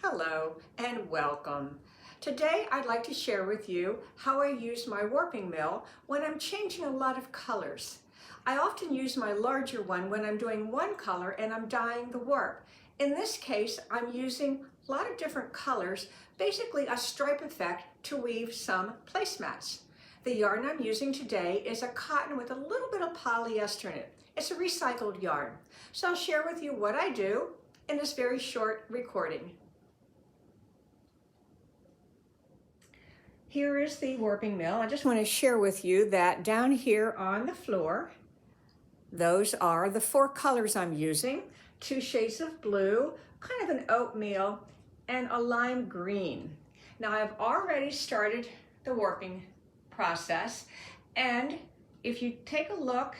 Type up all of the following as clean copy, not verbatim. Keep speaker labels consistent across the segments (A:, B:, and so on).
A: Hello and welcome. Today I'd like to share with you how I use my warping mill when I'm changing a lot of colors. I often use my larger one when I'm doing one color and I'm dyeing the warp. In this case, I'm using a lot of different colors, basically a stripe effect to weave some placemats. The yarn I'm using today is a cotton with a little bit of polyester in it. It's a recycled yarn. So I'll share with you what I do in this very short recording. Here is the warping mill. I just want to share with you that down here on the floor, those are the four colors I'm using. 2 shades of blue, kind of an oatmeal, and a lime green. Now I've already started the warping process, and if you take a look,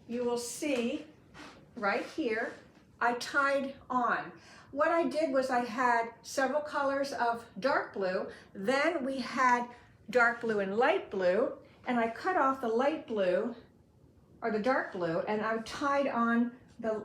A: you will see right here, I tied on. What I did was I had several colors of dark blue, then we had dark blue and light blue, and I cut off the light blue, or the dark blue, and I tied on the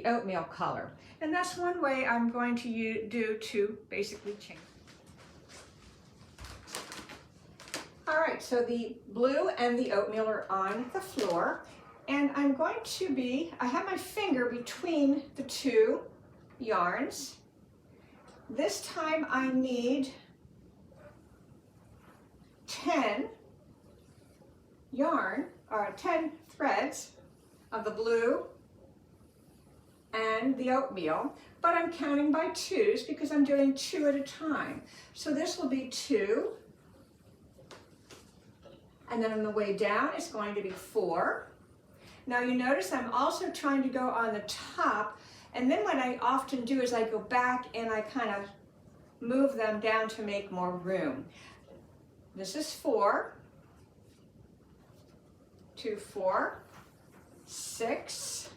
A: oatmeal color. And that's one way I'm going to do to basically change. All right, so the blue and the oatmeal are on the floor, and I'm going to I have my finger between the two yarns. This time I need 10 threads of the blue and the oatmeal, but I'm counting by twos because I'm doing 2 at a time. So this will be 2, and then on the way down it's going to be 4. Now you notice I'm also trying to go on the top, and then what I often do is I go back and I kind of move them down to make more room. This is 4, 2, 4, 6,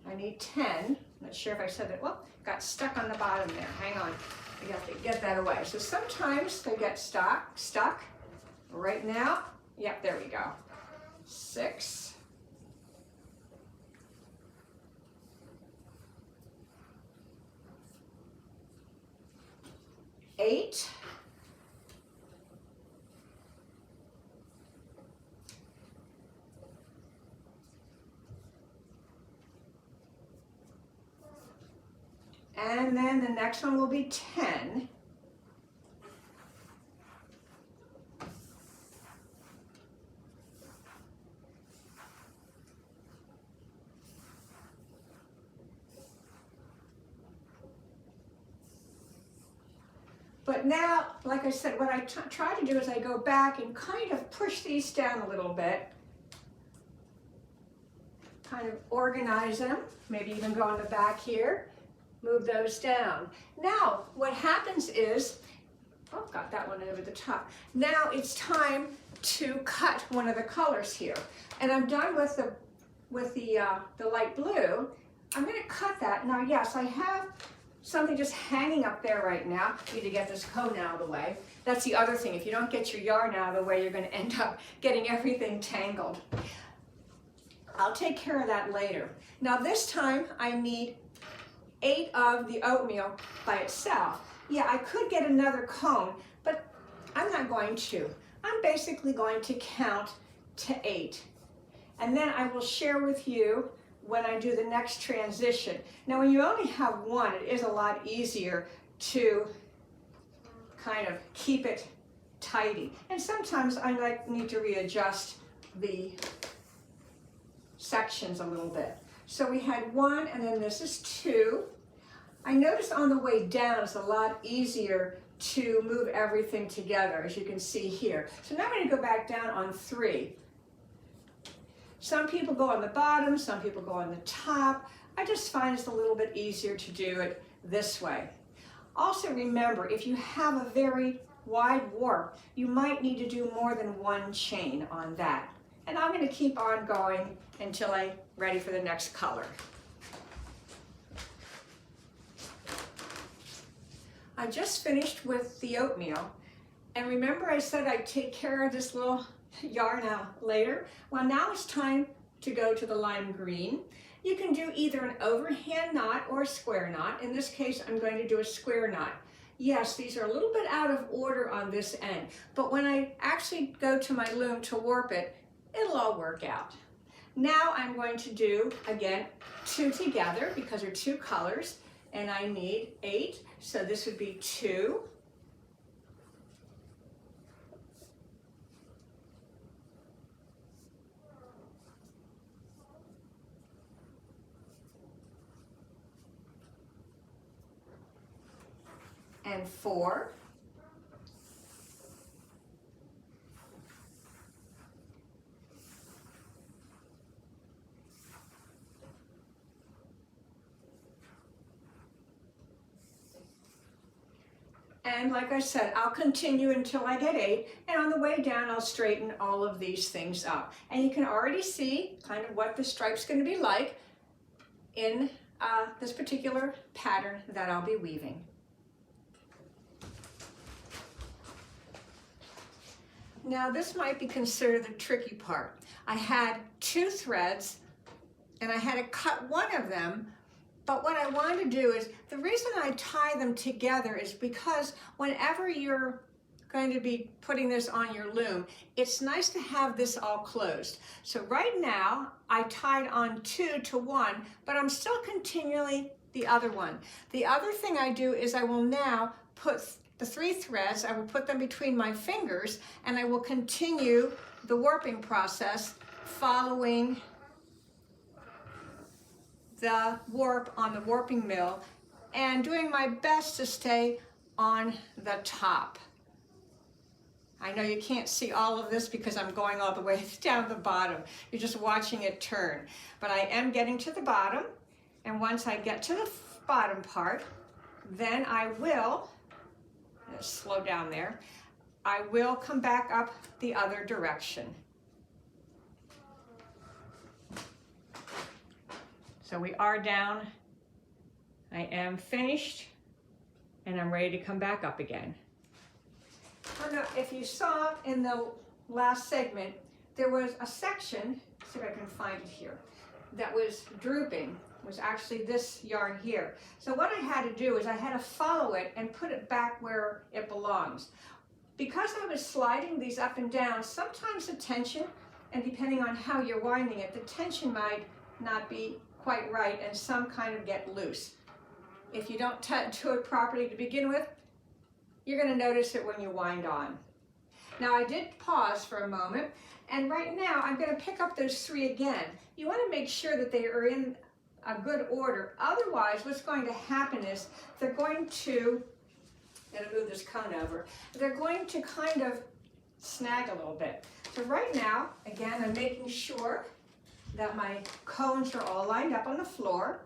A: I need 10, not sure if I said that, well, got stuck on the bottom there, hang on, I have to get that away. So sometimes they get stuck, right now, yep, there we go, 6, 8, 10, and then the next one will be 10. But now, like I said, what I try to do is I go back and kind of push these down a little bit, kind of organize them, maybe even go on the back here, move those down. Now, what happens is, oh, got that one over the top. Now it's time to cut one of the colors here. And I'm done with the light blue. I'm gonna cut that. Now, yes, I have something just hanging up there right now. I need to get this cone out of the way. That's the other thing. If you don't get your yarn out of the way, you're going to end up getting everything tangled. I'll take care of that later. Now this time I need 8 of the oatmeal by itself. Yeah, I could get another cone, but I'm not going to. I'm basically going to count to 8. And then I will share with you when I do the next transition. Now when you only have one, it is a lot easier to kind of keep it tidy. And sometimes I need to readjust the sections a little bit. So we had 1, and then this is 2. I noticed on the way down it's a lot easier to move everything together, as you can see here. So now I'm going to go back down on 3. Some people go on the bottom, some people go on the top. I just find it's a little bit easier to do it this way. Also remember, if you have a very wide warp, you might need to do more than 1 chain on that. And I'm going to keep on going until I'm ready for the next color. I just finished with the oatmeal, and remember I said I'd take care of this little yarn out later? Well, now it's time to go to the lime green. You can do either an overhand knot or a square knot. In this case, I'm going to do a square knot. Yes, these are a little bit out of order on this end, but when I actually go to my loom to warp it, it'll all work out. Now I'm going to do, again, 2 together because they're 2 colors, and I need 8, so this would be 2. And 4. And like I said, I'll continue until I get 8, and on the way down, I'll straighten all of these things up. And you can already see kind of what the stripe's going to be like in this particular pattern that I'll be weaving. Now this might be considered the tricky part. I had 2 threads and I had to cut one of them, but what I want to do is, the reason I tie them together is because whenever you're going to be putting this on your loom, it's nice to have this all closed. So right now I tied on 2 to 1, but I'm still continually the other one. The other thing I do is I will now put the 3 threads, I will put them between my fingers, and I will continue the warping process following the warp on the warping mill and doing my best to stay on the top. I know you can't see all of this because I'm going all the way down the bottom. You're just watching it turn. But I am getting to the bottom, and once I get to the bottom part, then I will, let's slow down there, I will come back up the other direction. So we are down, I am finished, and I'm ready to come back up again. I don't know if you saw in the last segment, there was a section, see if I can find it here, that was drooping. It was actually this yarn here. So what I had to do is I had to follow it and put it back where it belongs. Because I was sliding these up and down, sometimes the tension, and depending on how you're winding it, the tension might not be quite right and some kind of get loose. If you don't do it properly to begin with, you're going to notice it when you wind on. Now I did pause for a moment, and right now I'm going to pick up those 3 again. You want to make sure that they are in a good order. Otherwise, what's going to happen is they're going to, I'm going to move this cone over, they're going to kind of snag a little bit. So right now, again, I'm making sure that my cones are all lined up on the floor,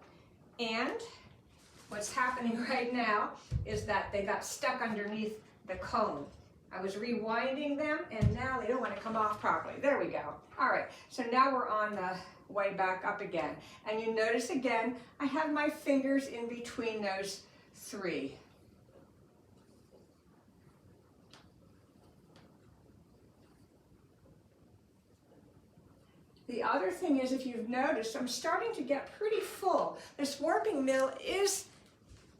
A: and what's happening right now is that they got stuck underneath the cone. I was rewinding them, and now they don't want to come off properly. There we go. All right, so now we're on the way back up again. And you notice again, I have my fingers in between those 3. The other thing is, if you've noticed, I'm starting to get pretty full. This warping mill is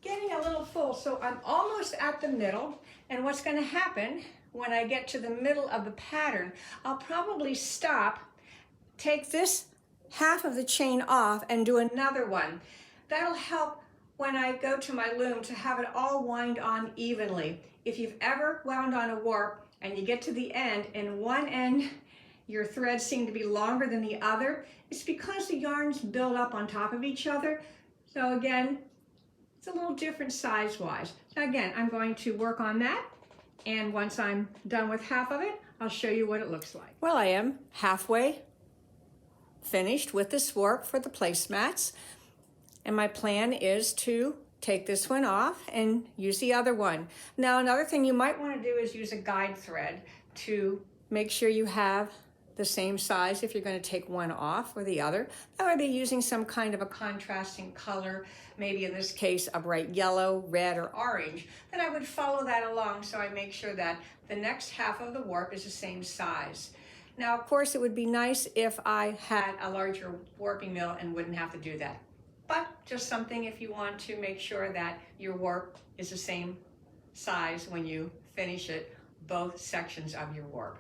A: getting a little full, so I'm almost at the middle, and what's going to happen when I get to the middle of the pattern, I'll probably stop, take this half of the chain off, and do another one. That'll help when I go to my loom to have it all wind on evenly. If you've ever wound on a warp and you get to the end and one end your threads seem to be longer than the other, it's because the yarns build up on top of each other. So again, it's a little different size-wise. Now again, I'm going to work on that, and once I'm done with half of it, I'll show you what it looks like. Well, I am halfway finished with this warp for the placemats, and my plan is to take this one off and use the other one. Now, another thing you might want to do is use a guide thread to make sure you have the same size if you're going to take one off or the other. That would be using some kind of a contrasting color, maybe in this case a bright yellow, red, or orange. Then I would follow that along so I make sure that the next half of the warp is the same size. Now, of course, it would be nice if I had a larger warping mill and wouldn't have to do that. But just something if you want to make sure that your warp is the same size when you finish it, both sections of your warp.